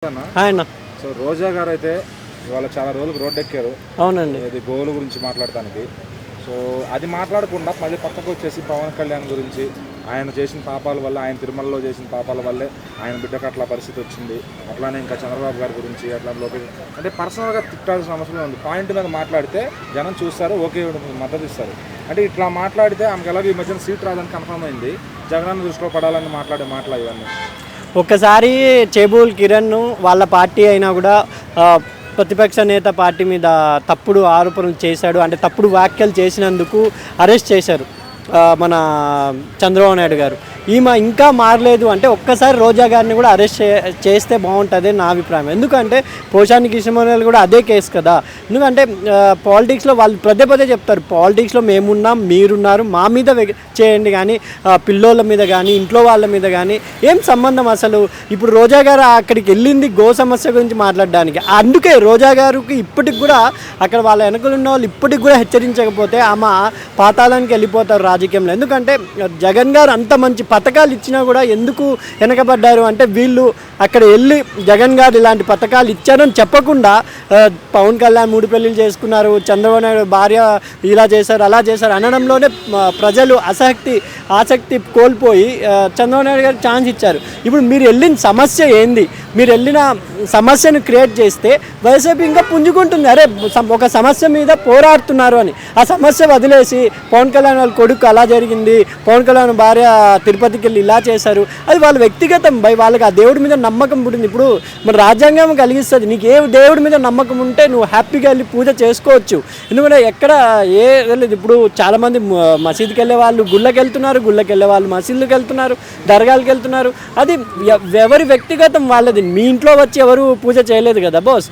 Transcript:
ఆయన సో రోజా గారు అయితే ఇవాళ చాలా రోజులకు రోడ్డు ఎక్కారు. అవునండి. ఇది గోవుల గురించి మాట్లాడటానికి. సో అది మాట్లాడకుండా మళ్ళీ పక్కకు వచ్చేసి పవన్ కళ్యాణ్ గురించి ఆయన చేసిన పాపాల వల్ల, ఆయన తిరుమలలో చేసిన పాపాల వల్లే ఆయన బిడ్డకు అట్లా పరిస్థితి వచ్చింది, అట్లానే ఇంకా చంద్రబాబు గారి గురించి అట్లా లోకేష్ అంటే పర్సనల్గా తిట్టాల్సిన అవసరం ఉంది. పాయింట్ మీద మాట్లాడితే జనం చూస్తారు, ఓకే మద్దతు ఇస్తారు. అంటే ఇట్లా మాట్లాడితే ఆమెకు ఎలాగో ఈ మధ్యన సీట్ రాదని కన్ఫర్మ్ అయింది. జగనన్న దృష్టిలో పడాలని మాట్లాడే మాటలు ఇవన్నీ. ఒక్కసారి చేబూల్ కిరణ్ వాళ్ళ పార్టీ అయినా కూడా ప్రతిపక్ష నేత పార్టీ మీద తప్పుడు ఆరోపణలు చేశాడు, అంటే తప్పుడు వ్యాఖ్యలు చేసినందుకు అరెస్ట్ చేశారు మన చంద్రబాబు నాయుడు గారు. ఈమె ఇంకా మారలేదు అంటే ఒక్కసారి రోజా గారిని కూడా అరెస్ట్ చేస్తే బాగుంటుంది నా అభిప్రాయం. ఎందుకంటే పోషాని కృష్ణమోహన్ కూడా అదే కేసు కదా. ఎందుకంటే పాలిటిక్స్లో వాళ్ళు పదే చెప్తారు, పాలిటిక్స్లో మేమున్నాం, మీరున్నారు, మా మీద చేయండి, కానీ పిల్లోళ్ళ మీద కానీ ఇంట్లో వాళ్ళ మీద కానీ ఏం సంబంధం అసలు. ఇప్పుడు రోజా గారు అక్కడికి వెళ్ళింది గో సమస్య గురించి మాట్లాడడానికి. అందుకే రోజా గారికి ఇప్పటికి కూడా అక్కడ వాళ్ళ వెనకలు ఉన్న వాళ్ళు ఇప్పటికి కూడా హెచ్చరించకపోతే ఆమె పాతాళానికి వెళ్ళిపోతారు రాజకీయంలో. ఎందుకంటే జగన్ గారు అంత మంచి పథకాలు ఇచ్చినా కూడా ఎందుకు వెనకబడ్డారు అంటే వీళ్ళు అక్కడ వెళ్ళి జగన్ గారు ఇలాంటి పథకాలు ఇచ్చారని చెప్పకుండా పవన్ కళ్యాణ్ 3 పెళ్ళిళ్ళు చేసుకున్నారు, చంద్రబాబు నాయుడు భార్య ఇలా చేశారు అలా చేశారు అనడంలోనే ప్రజలు ఆసక్తి కోల్పోయి చంద్రబాబు నాయుడు గారికి ఛాన్స్ ఇచ్చారు. ఇప్పుడు మీరు వెళ్ళిన సమస్య ఏంది? మీరు వెళ్ళిన సమస్యను క్రియేట్ చేస్తే వైసీపీ ఇంకా పుంజుకుంటుంది. అరే ఒక సమస్య మీద పోరాడుతున్నారు అని, ఆ సమస్య వదిలేసి పవన్ కళ్యాణ్ వాళ్ళ కొడుకు అలా జరిగింది, పవన్ కళ్యాణ్ భార్య తిరుపతికి వెళ్ళి ఇలా చేశారు, అది వాళ్ళ వ్యక్తిగతం. వాళ్ళకి ఆ దేవుడి మీద నమ్మకం పుట్టింది. ఇప్పుడు మన రాజ్యాంగం కలిగిస్తుంది, నీకు ఏ దేవుడి మీద నమ్మకం ఉంటే నువ్వు హ్యాపీగా వెళ్ళి పూజ చేసుకోవచ్చు. ఎందుకంటే ఎక్కడ ఇప్పుడు చాలామంది మసీదుకి వెళ్ళే వాళ్ళు గుళ్ళకి వెళ్తున్నారు, గుళ్ళకి వెళ్ళే వాళ్ళు మసీదులకు వెళ్తున్నారు, దర్గాలకు వెళ్తున్నారు. అది ఎవరి వ్యక్తిగతం వాళ్ళది. మీ ఇంట్లో వచ్చి ఎవరు పూజ చేయలేదు కదా బాస్.